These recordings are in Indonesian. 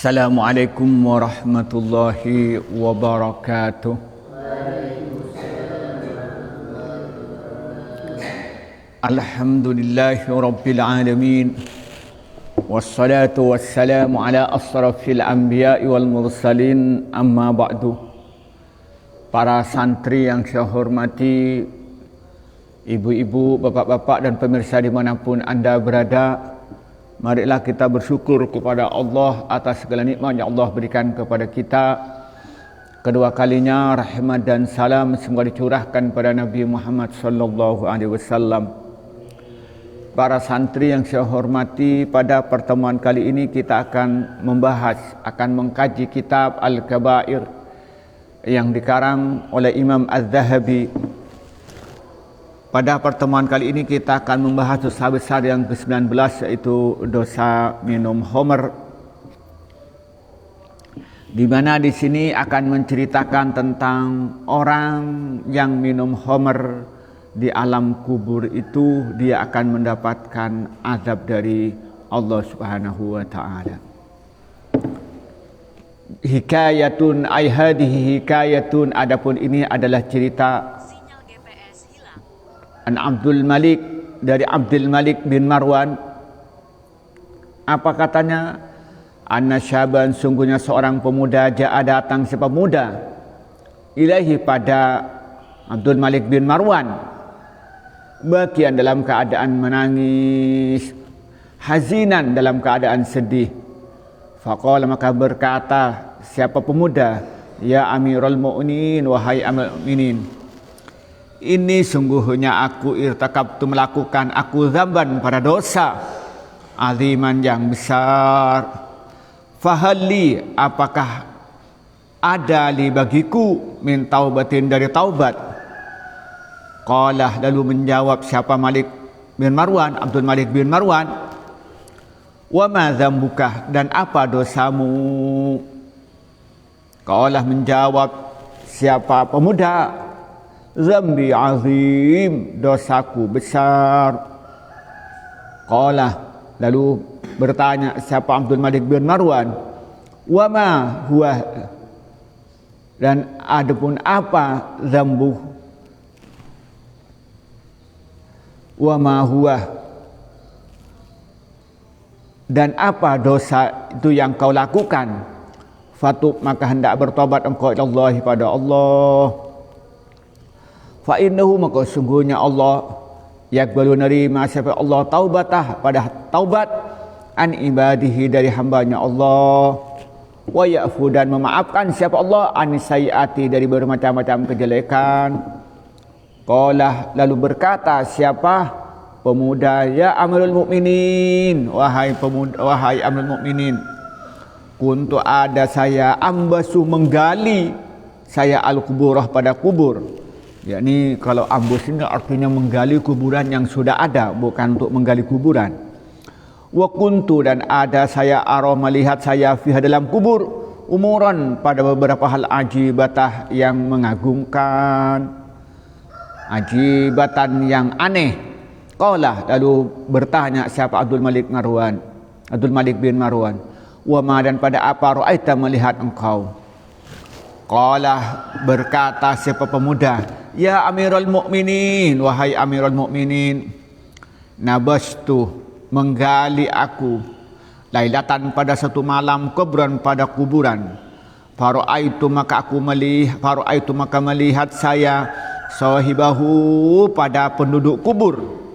Assalamualaikum warahmatullahi wabarakatuh. Alhamdulillahi rabbil alamin. Wassalatu wassalamu ala asrafil anbiya'i wal mursalin, amma ba'du. Para santri yang saya hormati, ibu-ibu, bapak-bapak dan pemirsa dimanapun anda berada, marilah kita bersyukur kepada Allah atas segala nikmat yang Allah berikan kepada kita. Kedua kalinya rahmat dan salam semoga dicurahkan pada Nabi Muhammad sallallahu alaihi wasallam. Para santri yang saya hormati, pada pertemuan kali ini kita akan mengkaji kitab Al-Kabair yang dikarang oleh Imam Az-Zahabi. Pada pertemuan kali ini kita akan membahas dosa besar yang ke-19, yaitu dosa minum khamr. Di mana di sini akan menceritakan tentang orang yang minum khamr di alam kubur itu dia akan mendapatkan azab dari Allah Subhanahu wa taala. Hikayatun ay hadhihi hikayatun, adapun ini adalah cerita Abdul Malik, dari Abdul Malik bin Marwan. Apa katanya? Anna syaban, sungguhnya seorang pemuda, ja'a datang si pemuda, ilahi pada Abdul Malik bin Marwan, bakian dalam keadaan menangis, hazinan dalam keadaan sedih. Faqala, maka berkata siapa pemuda, ya Amirul Mu'minin, wahai Amirul Mu'minin, ini sungguhnya aku irtakabtu, melakukan aku zamban pada dosa aziman yang besar. Fahalli, apakah ada li bagiku min taubatin, dari taubat? Qala, lalu menjawab siapa Malik bin Marwan, Abdul Malik bin Marwan, wa ma dzambuka, dan apa dosamu? Qala, menjawab siapa pemuda, zambi azim, dosaku besar. Qala, lalu bertanya siapa Abdul Malik bin Marwan, wa ma huwa, dan adapun apa zambu, wa ma huwa, dan apa dosa itu yang kau lakukan? Fatub, maka hendak bertobat engkau ila Allah, pada Allah. Fa innahu, maka sungguhnya Allah, yaqbalu, nerima siapa Allah taubatah, pada taubat, an ibadihi, dari hambanya Allah, wa ya'fu, dan memaafkan siapa Allah, an sayyiati, dari bermacam-macam kejelekan. Qala, lalu berkata siapa pemuda, ya Amirul Mukminin, wahai pemuda, wahai Amirul Mukminin, kuntu, ada saya, ambasu, menggali saya, al-kuburah, pada kubur. Yakni kalau ambus ini artinya menggali kuburan yang sudah ada, bukan untuk menggali kuburan. Wa kuntu, dan ada saya, ara, melihat saya, fiha, dalam kubur, umuran, pada beberapa hal ajibatah, yang mengagumkan, ajibatan, yang aneh. Qala, lalu bertanya siapa Abdul Malik bin Marwan, wa ma, dan pada apa, ra'aita, melihat engkau? Qala, berkata siapa pemuda, ya Amirul Mukminin, wahai Amirul Mukminin, nabastu, menggali aku, lailatan, pada satu malam, kubran, pada kuburan. Fara'aitu, maka melihat saya, sahibahu, pada penduduk kubur,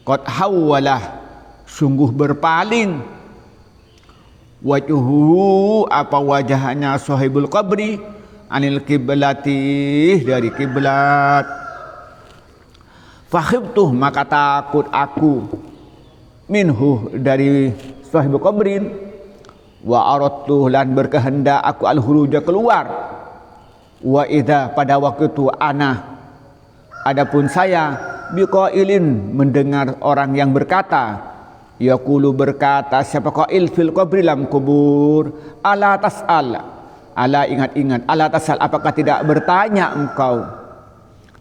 qad hawwalah, sungguh berpaling, wajhuhu, apa wajahnya, sahibul qabri, anil kiblati, dari kiblat. Fakhibtuh, maka takut aku, minhu, dari sahibul qabrin, wa aradtu, lan berkehendak aku, al-khuruja, keluar. Wa idza, pada waktu itu, ana, adapun saya, biqailin, mendengar orang yang berkata, yaqulu, berkata siapa qail, fil qabri, lam kubur, ala tas'al, ala, ingat-ingat, ala tas'al, apakah tidak bertanya engkau,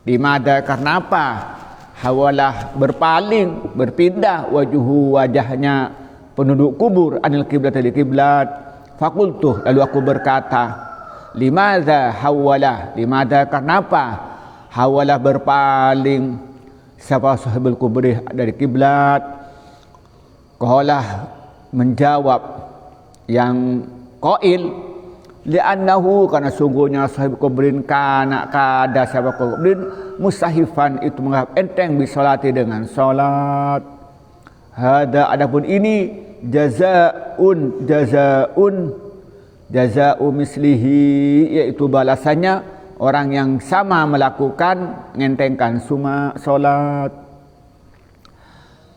dimada, karena apa, hawalah, berpaling, berpindah, wajuhu, wajahnya, penduduk kubur anil kiblat dari kiblat. Fakultu, lalu aku berkata, limadza hawala, limadza kenapa hawala berpaling siapa sahibul kubri dari kiblat. Qala menjawab yang qail, li'annahu karena sungguhnya sahibul kubrin kana kada siapa kubrin mustahifan itu menganggap enteng bisolati dengan salat. Hada adapun ini jaza'u mislihi, yaitu balasannya orang yang sama melakukan ngentengkan solat.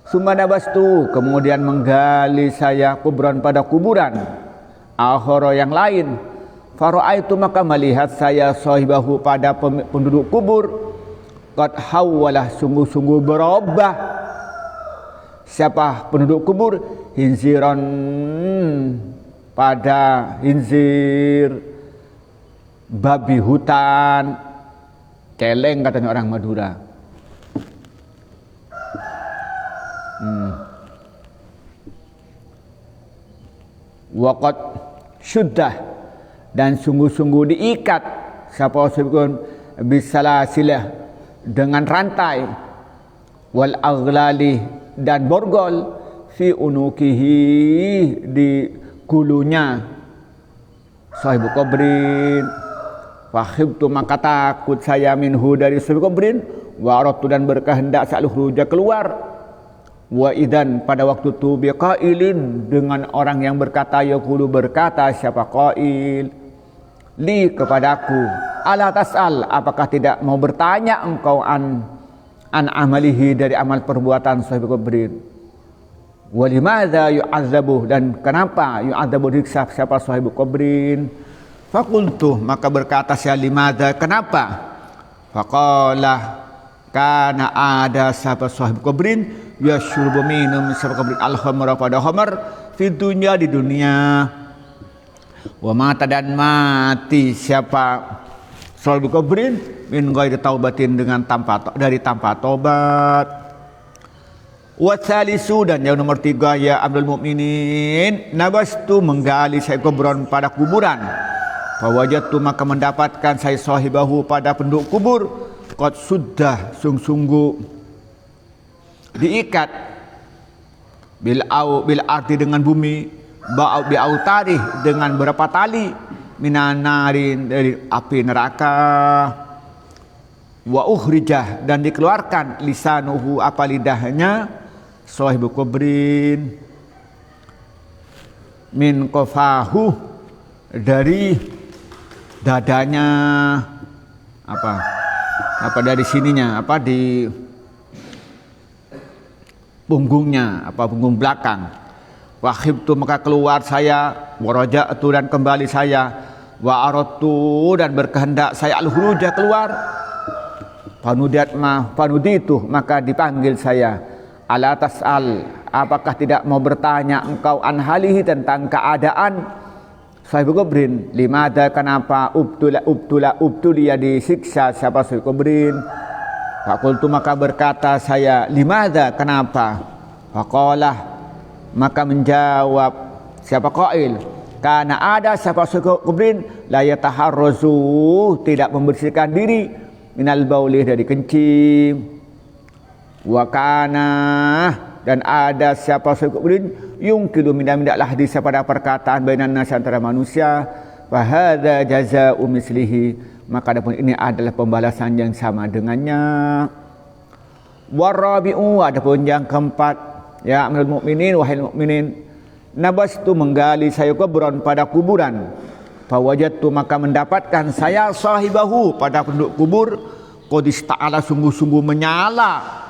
Summa nabastu, kemudian menggali saya kubran pada kuburan akhara yang lain. Fara'aitu, maka melihat saya sahibahu pada penduduk kubur, qad hawwalah sungguh-sungguh berubah siapa penduduk kubur, hinziran pada hinzir babi hutan, celeng katanya orang Madura. Waqad syuddah, dan sungguh-sungguh diikat siapa sebutkan bisalasilah dengan rantai, wal aghlali dan borgol, fi unukihi di gulunya sahibu kubrin. Fakhibtu, maka takut saya minhu dari sahibu kubrin, wa aradtu dan berkehendak sa'luhruja keluar. Wa idan pada waktu itu biqailin dengan orang yang berkata, yaqulu berkata siapa qail li kepadaku, ala tas'al, apakah tidak mau bertanya engkau an amalihi dari amal perbuatan sahibu kubrin. Wa limadza yu'adzabu, dan kenapa yu'adzabu diksa siapa sahibu kubrin. Fakultu, maka berkata saya limadza kenapa. Faqala kana ada siapa sahibu kubrin yashrubu minum siapa kubrin al-khamra pada khamar fi dunya di dunia. Wa mata dan mati siapa sahibu kubrin min ghairi taubatin dengan tanpa tobat. Wa tsalisu, dan yang nomor 3 ya Abdul Mukminin, nabastu menggali saya kubron pada kuburan. Fawajadtu, maka mendapatkan saya sahibahu pada penduduk kubur, qad sudah sungguh diikat bil ardi dengan bumi, ba'u bi autari dengan berapa tali, minanarin dari api neraka, wa ukhrijah dan dikeluarkan lisanuhu apa lidahnya sahibu kubrin, min qafahu dari dadanya, apa dari sininya, apa di punggungnya, apa punggung belakang. Wakhibtu, maka keluar saya, waraja'tu dan kembali saya, wa aradtu dan berkehendak saya al-khuruja keluar. Fanuditu, maka dipanggil saya, ala tas'al, apakah tidak mau bertanya engkau an halihi tentang keadaan sahibu kubrin. Limadza, kenapa ubtulia disiksa siapa sahibu kubrin. Fakultu, maka berkata saya limadza kenapa. Faqalah, maka menjawab siapa qail, karena ada siapa sahibu kubrin la yataharrazu tidak membersihkan diri minal bauli dari kencing. Wa kana, dan ada siapa sahibu kubrin yungkilu mindak-mindaklah hadis pada perkataan bainan nas antara manusia. Fa hadza jazaa'u mislihi, maka adapun ini adalah pembalasan yang sama dengannya. Warabi'u, adapun yang keempat ya Amirul Mukminin, wahai mukminin, nabastu menggali saya kubron pada kuburan. Fawajadtu, maka mendapatkan saya sahibahu pada penduduk kubur, qad ista'ala sungguh-sungguh menyala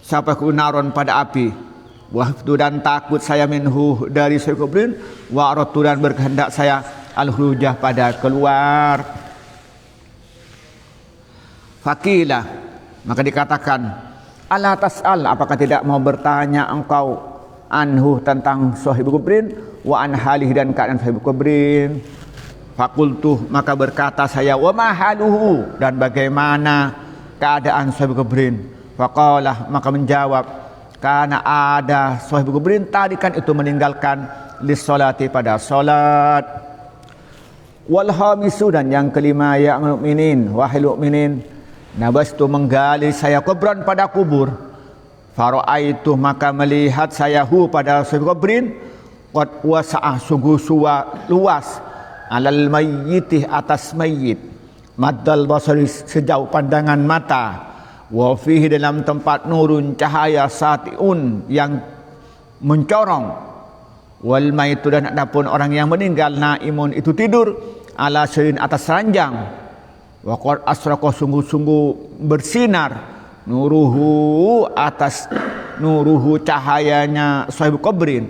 siapa kunaron pada api. Wahtu dan takut saya minhu dari sahibu kubrin, wa aradtu dan berkehendak saya al-khurujah pada keluar. Fakilah, maka dikatakan, ala tas'al, apakah tidak mau bertanya engkau anhu tentang sahibu kubrin, wa an halih dan keadaan sahibu kubrin. Fakultu, maka berkata saya, wa ma haluhu, dan bagaimana keadaan sahibu kubrin. Faqalah, maka menjawab, karena ada sahibul kubrin tadikan itu meninggalkan lissolati pada solat. Wal khamisu, dan yang kelima, ya mukminin, wahai mukminin, nabastu menggali saya kubran pada kubur. Faraitu, maka melihat saya pada sahibul kubrin, qad wasa'ah, sungguh luas, alal mayyitih, atas mayyit, maddal basari, sejauh pandangan mata, wa fihi, dalam tempat nurun, cahaya, satiun, yang mencorong, wal maitu, dan adapun orang yang meninggal, naimun, itu tidur, ala sirin, atas ranjang, wa qad asraqa, sungguh-sungguh bersinar, nuruhu, atas nuruhu, cahayanya sahibul kubrin,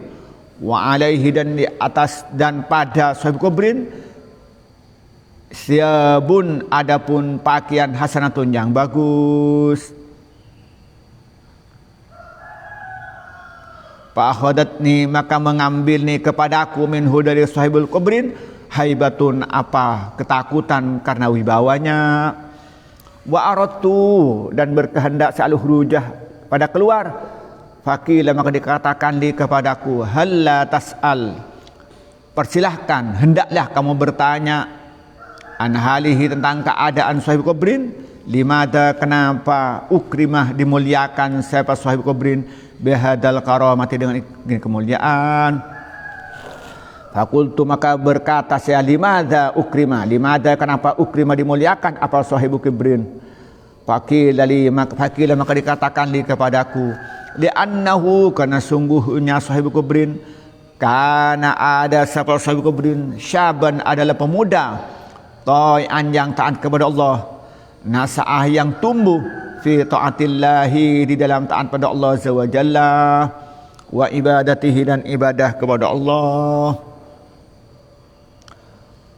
wa alaihi, dan di atas dan pada sahibul kubrin, siabun, adapun pakaian, hasanatun, yang bagus. Fa'akhadatni, maka mengambil ni kepadaku, minhu, dari sahibul kubrin, haibatun, apa, ketakutan karena wibawanya. Wa aradtu, dan berkehendak sa'aluh rujah, pada keluar. Faqila, maka dikatakan li kepadaku, halla tas'al, persilahkan, hendaklah kamu bertanya, an halihi, tentang keadaan sahibul kubrin, limada, kenapa, ukrimah, dimuliakan siapa sahibul kubrin, bihadal karamati, dengan kemuliaan. Fakultu, maka berkata saya, limada ukrimah, limada, kenapa ukrimah, dimuliakan apa sahibul kubrin. Faqila, maka dikatakan li kepadaku, li'annahu, karena sungguhnya sahibul kubrin, karena ada siapa sahibul kubrin, syaban, adalah pemuda, ta'an, yang taat kepada Allah, nasa'ah, yang tumbuh, fi ta'atillahi, di dalam taat pada Allah azza wa jalla, wa ibadatihi, dan ibadah kepada Allah.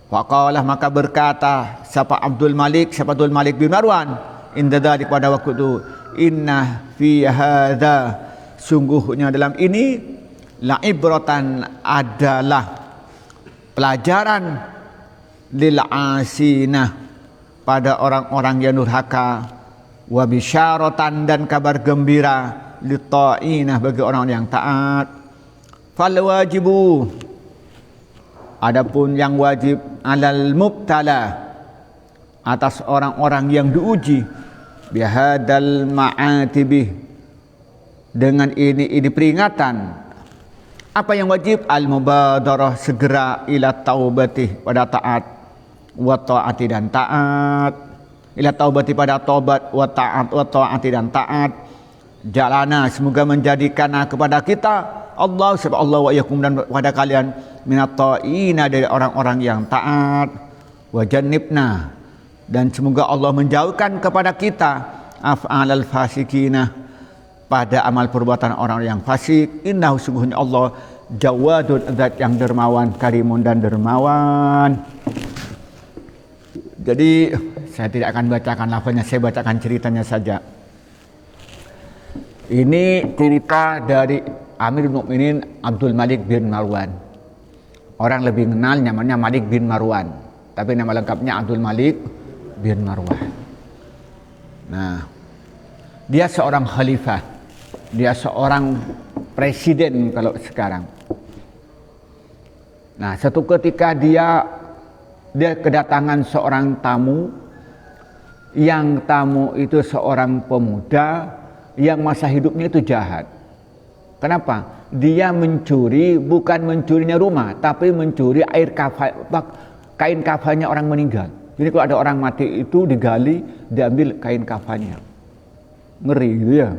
Faqalah, maka berkata siapa Abdul Malik bin Marwan, inda dzalik, pada waktu itu, inna fi hadza, sungguhnya dalam ini, la ibratan, adalah pelajaran, lil asinah, pada orang-orang yang durhaka, wa bisyaratan, dan kabar gembira, lit ta'inah, bagi orang yang taat. Fal wajibu, adapun yang wajib, alal mubtala, atas orang-orang yang diuji, bihadal ma'atibih, dengan ini peringatan. Apa yang wajib? Al mubadarah, segera, ila taubatih, pada taat, wa ta'ati, dan taat, ila taubati, pada taubat, wa ta'ati, dan taat. Jalana, semoga menjadikan kepada kita Allah, sebab Allah, wa yakum, dan pada kalian, minat ta'ina, dari orang-orang yang taat, wa jannibna, dan semoga Allah menjauhkan kepada kita af'alal fasikina, pada amal perbuatan orang yang fasik. Innahu, sungguhnya Allah, jawadun, zat yang dermawan, karimun, dan dermawan. Jadi saya tidak akan bacakan lafaznya, saya bacakan ceritanya saja. Ini cerita dari Amirul Mukminin Abdul Malik bin Marwan. Orang lebih kenal namanya Malik bin Marwan, tapi nama lengkapnya Abdul Malik bin Marwan. Nah, dia seorang khalifah, dia seorang presiden kalau sekarang. Nah, satu ketika dia kedatangan seorang tamu, yang tamu itu seorang pemuda yang masa hidupnya itu jahat. Kenapa? Dia mencuri, bukan mencurinya rumah, tapi mencuri kain kafannya orang meninggal. Jadi kalau ada orang mati itu digali, diambil kain kafannya. Ngeri gitu ya.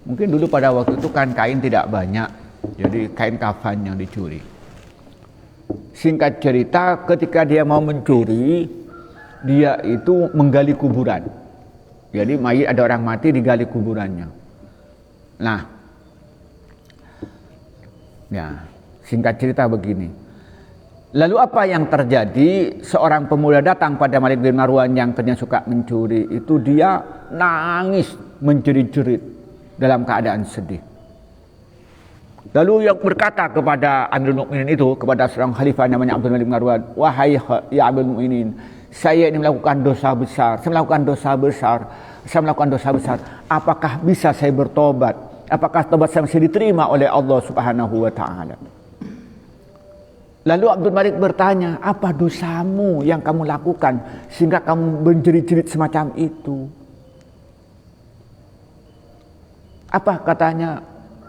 Mungkin dulu pada waktu itu kan kain tidak banyak, jadi kain kafan yang dicuri. Singkat cerita, ketika dia mau mencuri, dia itu menggali kuburan. Jadi mayit, ada orang mati, digali kuburannya. Nah, ya, singkat cerita begini. Lalu apa yang terjadi? Seorang pemuda datang pada Malik bin Marwan yang ternyata suka mencuri. Itu dia nangis menjerit-jerit dalam keadaan sedih. Lalu yang berkata kepada Amirul Mukminin itu, kepada seorang khalifah namanya Abdul Malik bin Marwan, wahai ya Amirul Mukminin, saya ini melakukan dosa besar. Saya melakukan dosa besar. Apakah bisa saya bertobat Apakah taubat saya masih diterima oleh Allah Subhanahu wa taala? Lalu Abdul Malik bertanya, apa dosamu yang kamu lakukan sehingga kamu menjerit-jerit semacam itu? Apa katanya?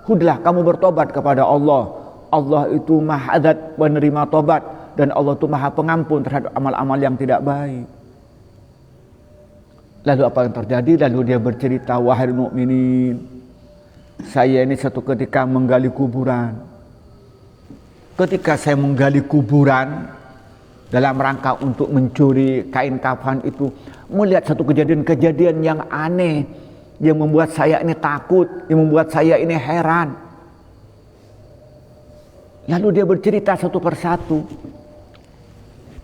Hudahlah kamu bertobat kepada Allah. Allah itu maha zat penerima tobat dan Allah itu maha pengampun terhadap amal-amal yang tidak baik. Lalu apa yang terjadi? Lalu dia bercerita, wahai mukminin, saya ini satu ketika menggali kuburan. Ketika saya menggali kuburan dalam rangka untuk mencuri kain kafan itu, melihat satu kejadian-kejadian yang aneh yang membuat saya ini takut, yang membuat saya ini heran. Lalu dia bercerita satu persatu.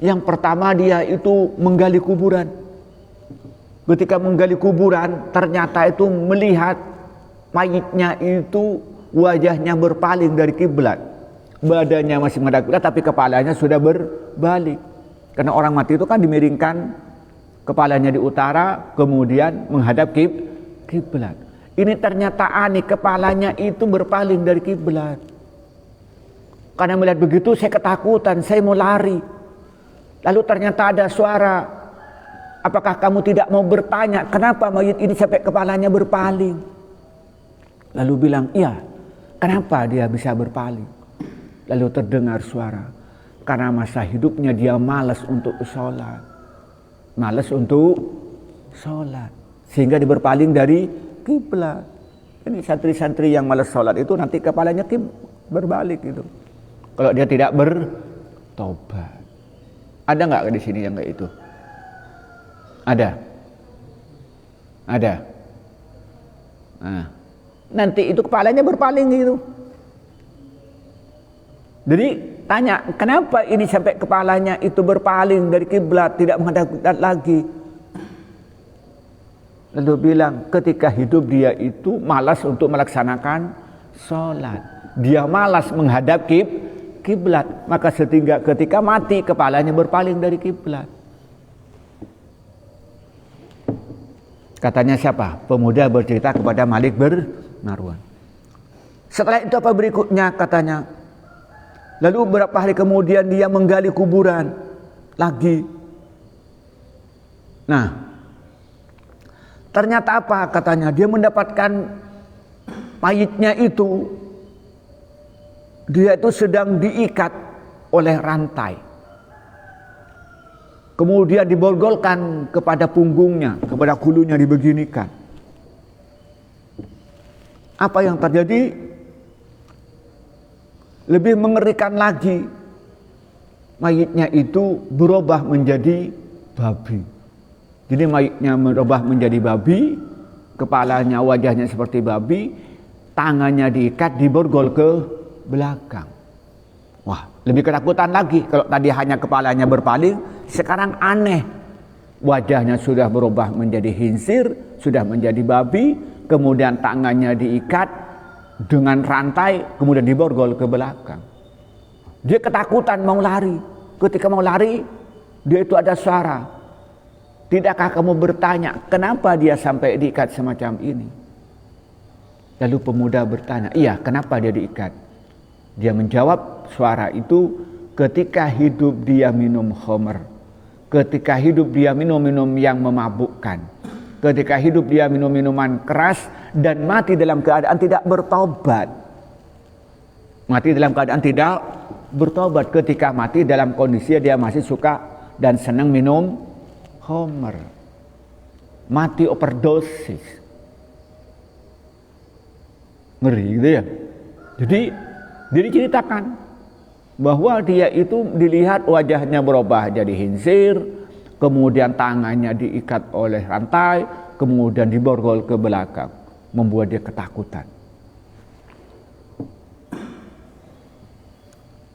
Yang pertama dia itu menggali kuburan. Ketika menggali kuburan, ternyata itu melihat mayitnya itu wajahnya berpaling dari kiblat. Badannya masih menghadap kiblat tapi kepalanya sudah berbalik. Karena orang mati itu kan dimiringkan kepalanya di utara kemudian menghadap kiblat. Ini ternyata aneh, kepalanya itu berpaling dari kiblat. Karena melihat begitu saya ketakutan, saya mau lari. Lalu ternyata ada suara, apakah kamu tidak mau bertanya kenapa mayit ini sampai kepalanya berpaling? Lalu bilang, iya, kenapa dia bisa berpaling? Lalu terdengar suara, karena masa hidupnya dia malas untuk sholat. Malas untuk sholat. Sehingga dia berpaling dari kiblat. Ini santri-santri yang malas sholat itu nanti kepalanya berbalik gitu. Kalau dia tidak bertobat. Ada nggak di sini yang kayak itu? Ada. Ada. Nah, nanti itu kepalanya berpaling gitu. Jadi tanya, kenapa ini sampai kepalanya itu berpaling dari kiblat, tidak menghadap kiblat lagi? Lalu bilang, ketika hidup dia itu malas untuk melaksanakan sholat. Dia malas menghadap kiblat, maka sehingga ketika mati kepalanya berpaling dari kiblat. Katanya siapa? Pemuda bercerita kepada Malik bin Marwan. Setelah itu apa berikutnya? Katanya, lalu beberapa hari kemudian dia menggali kuburan lagi. Nah, ternyata apa? Katanya dia mendapatkan mayitnya itu, dia itu sedang diikat oleh rantai. Kemudian diborgolkan kepada punggungnya, kepada kulunya dibeginikan. Apa yang terjadi? Lebih mengerikan lagi, mayitnya itu berubah menjadi babi. Jadi mayitnya berubah menjadi babi, kepalanya, wajahnya seperti babi, tangannya diikat, diborgol ke belakang. Wah, lebih ketakutan lagi. Kalau tadi hanya kepalanya berpaling, sekarang aneh. Wajahnya sudah berubah menjadi khinsir, sudah menjadi babi, kemudian tangannya diikat dengan rantai, kemudian diborgol ke belakang. Dia ketakutan mau lari. Ketika mau lari, dia itu ada suara. Tidakkah kamu bertanya, kenapa dia sampai diikat semacam ini? Lalu pemuda bertanya, iya, kenapa dia diikat? Dia menjawab, suara itu ketika hidup dia minum khamr. Ketika hidup dia minum-minum yang memabukkan. Ketika hidup dia minum minuman keras dan mati dalam keadaan tidak bertobat. Mati dalam keadaan tidak bertobat. Ketika mati dalam kondisi dia masih suka dan senang minum khamr. Mati overdosis. Ngeri gitu ya. Jadi diceritakan bahwa dia itu dilihat wajahnya berubah jadi khinsir, kemudian tangannya diikat oleh rantai, kemudian diborgol ke belakang, membuat dia ketakutan.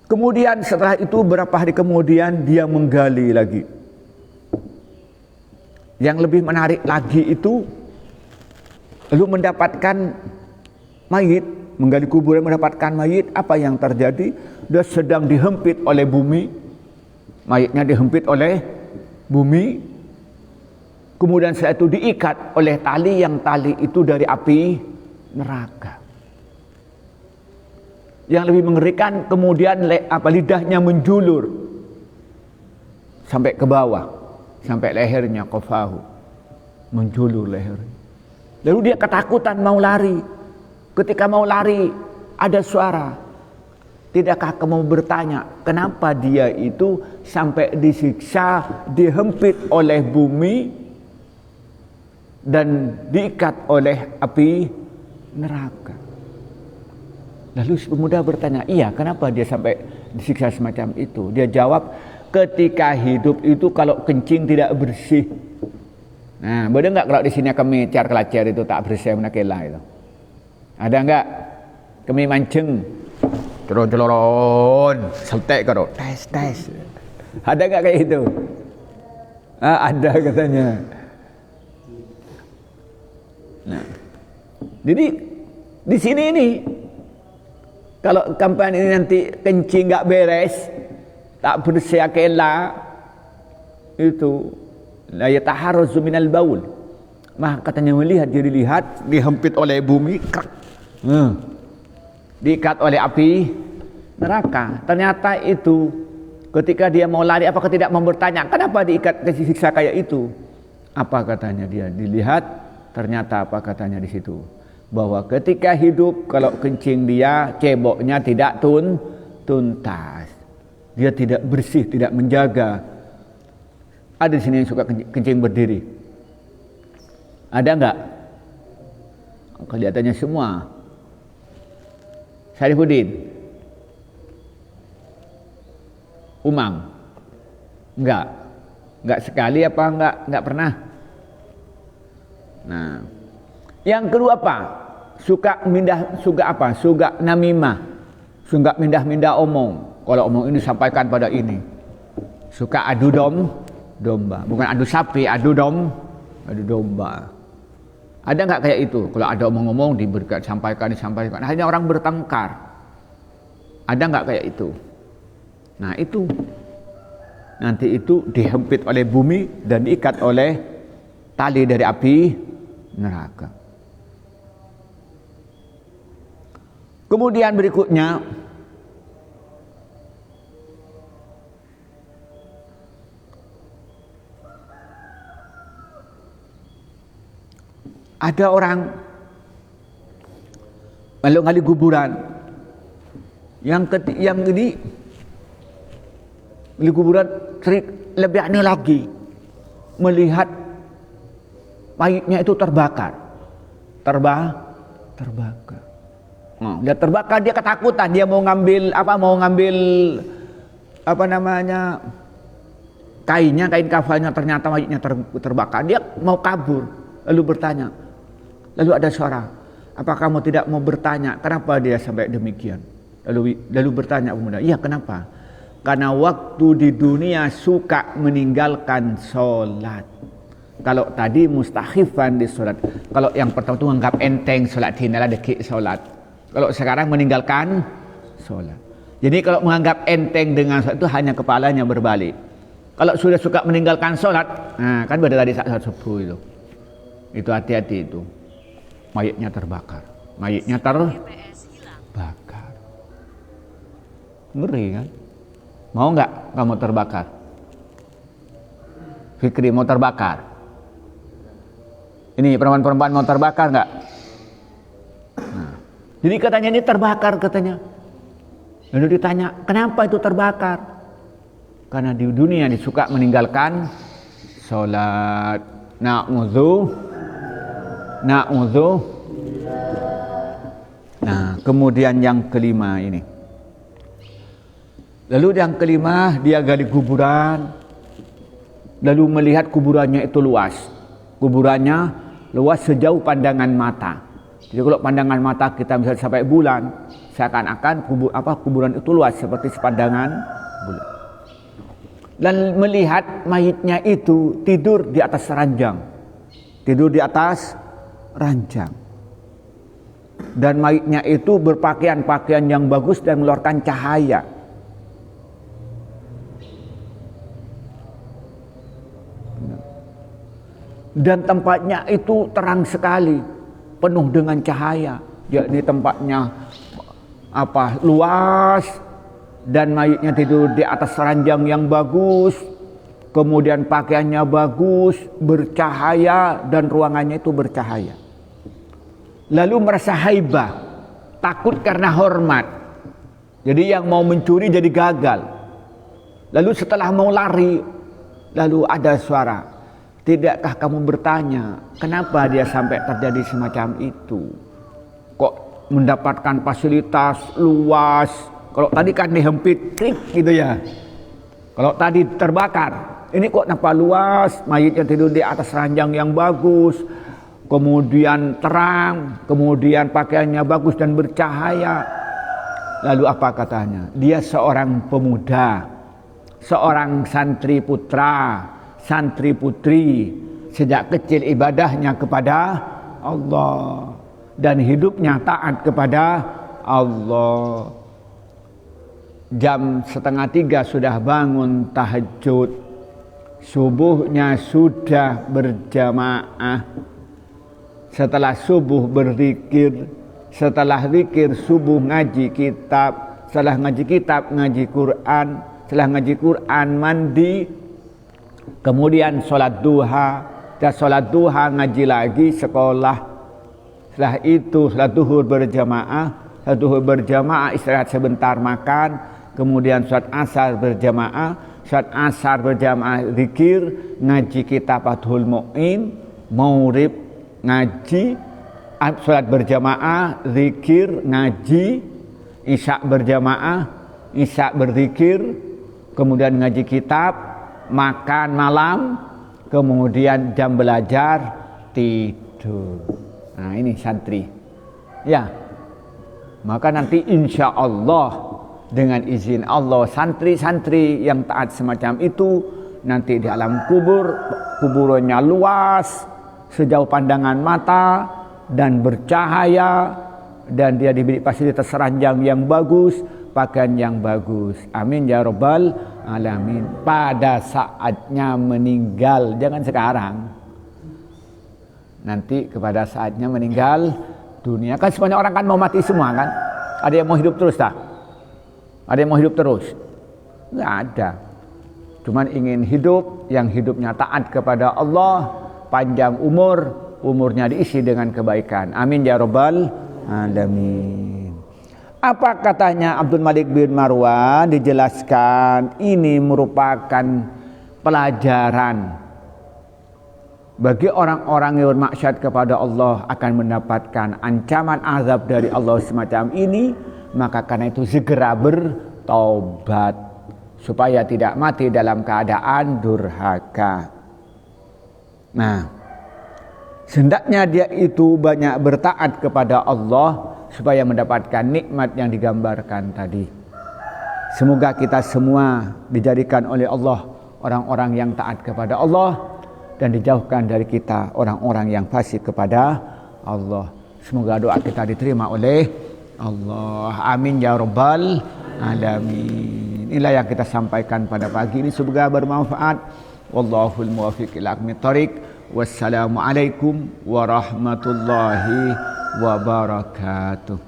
Kemudian setelah itu berapa hari kemudian dia menggali lagi. Yang lebih menarik lagi itu lalu mendapatkan mayit, menggali kuburan mendapatkan mayit. Apa yang terjadi? Dia sedang dihempit oleh bumi, mayitnya dihempit oleh bumi, kemudian setelah itu diikat oleh tali yang tali itu dari api neraka. Yang lebih mengerikan kemudian lidahnya menjulur sampai ke bawah, sampai lehernya, qafahu, menjulur lehernya. Lalu dia ketakutan mau lari. Ketika mau lari ada suara. Tidakkah kamu bertanya kenapa dia itu sampai disiksa, dihempit oleh bumi dan diikat oleh api neraka? Lalu si pemuda bertanya, iya, kenapa dia sampai disiksa semacam itu? Dia jawab, ketika hidup itu kalau kencing tidak bersih. Nah, boleh enggak kalau di sini kami car kelacer itu tak bersih menakela itu? Ada enggak? Kami mancing, celon-celoron, seltek karo, tes. Ada enggak kayak itu? Ada katanya. Nah, jadi di sini ini kalau kampanye ini nanti kencing nggak beres, tak bersih akela, itu la yataharrazu minal baul. Maka katanya melihat, dia dilihat dihempit oleh bumi, diikat oleh api neraka. Ternyata itu ketika dia mau lari, apakah tidak mau bertanya kenapa diikat disiksa kayak itu? Apa katanya dia? Dilihat, ternyata apa katanya di situ? Bahwa ketika hidup kalau kencing dia ceboknya tidak tuntas, dia tidak bersih, tidak menjaga. Ada di sini yang suka kencing berdiri? Ada enggak? Kelihatannya semua. Syarifuddin, Umang, enggak sekali apa enggak pernah? Nah, yang kedua apa? Suka namimah, suka mindah-mindah omong. Kalau omong ini disampaikan pada ini. Suka adu domba, bukan adu sapi, adu domba. Ada nggak kayak itu? Kalau ada omong-omong diberikan, disampaikan. Hanya orang bertengkar. Ada nggak kayak itu? Nah itu, nanti itu dihempit oleh bumi dan diikat oleh tali dari api neraka. Kemudian berikutnya ada orang ngali kuburan yang ini di kuburan lebih aneh lagi, melihat mayitnya itu terbakar. Dia terbakar, dia ketakutan, dia mau ngambil kain kafannya, ternyata mayitnya terbakar. Dia mau kabur, lalu bertanya, lalu ada suara, apa kamu tidak mau bertanya kenapa dia sampai demikian? Lalu bertanya pemuda, iya kenapa? Karena waktu di dunia suka meninggalkan sholat. Kalau tadi mustahifan di sholat, kalau yang pertama itu menganggap enteng sholat, hinalah dekik sholat. Kalau sekarang meninggalkan sholat. Jadi kalau menganggap enteng dengan sholat itu hanya kepalanya berbalik. Kalau sudah suka meninggalkan sholat, nah kan pada tadi saat subuh itu hati-hati itu. Mayitnya terbakar. Ngeri kan? Mau nggak kamu terbakar? Fikri mau terbakar? Ini perempuan-perempuan mau terbakar nggak? Nah, jadi katanya ini terbakar katanya. Lalu ditanya, kenapa itu terbakar? Karena di dunia disuka meninggalkan sholat. Na'udzu. Nah, kemudian yang kelima ini. Lalu yang kelima, dia gali kuburan. Lalu melihat kuburannya itu luas. Kuburannya luas sejauh pandangan mata. Jadi kalau pandangan mata kita bisa sampai bulan, seakan-akan kuburan itu luas seperti sepandangan bulan. Dan melihat mayitnya itu tidur di atas ranjang. Dan mayitnya itu berpakaian yang bagus dan mengeluarkan cahaya. Dan tempatnya itu terang sekali, penuh dengan cahaya. Yakni tempatnya luas, dan mayitnya tidur di atas ranjang yang bagus, kemudian pakaiannya bagus, bercahaya, dan ruangannya itu bercahaya. Lalu merasa haibah, takut karena hormat. Jadi yang mau mencuri jadi gagal. Lalu setelah mau lari, lalu ada suara, tidakkah kamu bertanya kenapa dia sampai terjadi semacam itu? Kok mendapatkan fasilitas luas? Kalau tadi kan dihempit, klik gitu ya. Kalau tadi terbakar, ini kok kenapa luas? Mayitnya tidur di atas ranjang yang bagus, kemudian terang, kemudian pakaiannya bagus dan bercahaya. Lalu apa katanya? Dia seorang pemuda, seorang santri putra, santri putri, sejak kecil ibadahnya kepada Allah dan hidupnya taat kepada Allah. Jam 2:30 sudah bangun tahajud, subuhnya sudah berjamaah, setelah subuh berzikir, setelah zikir subuh ngaji kitab, setelah ngaji kitab ngaji Quran, setelah ngaji Quran mandi, kemudian sholat duha, dan sholat duha ngaji lagi sekolah. Setelah itu sholat duhur berjamaah, sholat duhur berjamaah istirahat sebentar makan, kemudian sholat asar berjamaah, sholat asar berjamaah zikir, ngaji kitab Fathul Mu'in, maghrib ngaji, sholat berjamaah, zikir, ngaji, isya berjamaah, isya berzikir, kemudian ngaji kitab, makan malam, kemudian jam belajar, tidur. Nah ini santri. Ya, maka nanti insya Allah dengan izin Allah santri-santri yang taat semacam itu nanti di alam kubur, kuburannya luas, sejauh pandangan mata, dan bercahaya, dan dia diberi fasilitas ranjang yang bagus, pakaian yang bagus. Amin ya rabbal alamin. Pada saatnya meninggal, jangan sekarang, nanti kepada saatnya meninggal dunia. Kan semuanya orang kan mau mati semua kan? Ada yang mau hidup terus tak? Ada yang mau hidup terus? Nggak ada. Cuman ingin hidup yang hidupnya taat kepada Allah, panjang umur, umurnya diisi dengan kebaikan. Amin ya rabbal alamin. Apa katanya Abdul Malik bin Marwan? Dijelaskan ini merupakan pelajaran bagi orang-orang yang bermaksiat kepada Allah akan mendapatkan ancaman azab dari Allah semacam ini. Maka karena itu segera bertaubat supaya tidak mati dalam keadaan durhaka. Nah, hendaknya dia itu banyak bertaat kepada Allah supaya mendapatkan nikmat yang digambarkan tadi. Semoga kita semua dijadikan oleh Allah orang-orang yang taat kepada Allah dan dijauhkan dari kita orang-orang yang fasik kepada Allah. Semoga doa kita diterima oleh Allah. Amin ya rabbal alamin. Inilah yang kita sampaikan pada pagi ini, semoga bermanfaat. Wallahul muwaffiq ila aqwamit thoriq. Wassalamualaikum warahmatullahi wabarakatuh.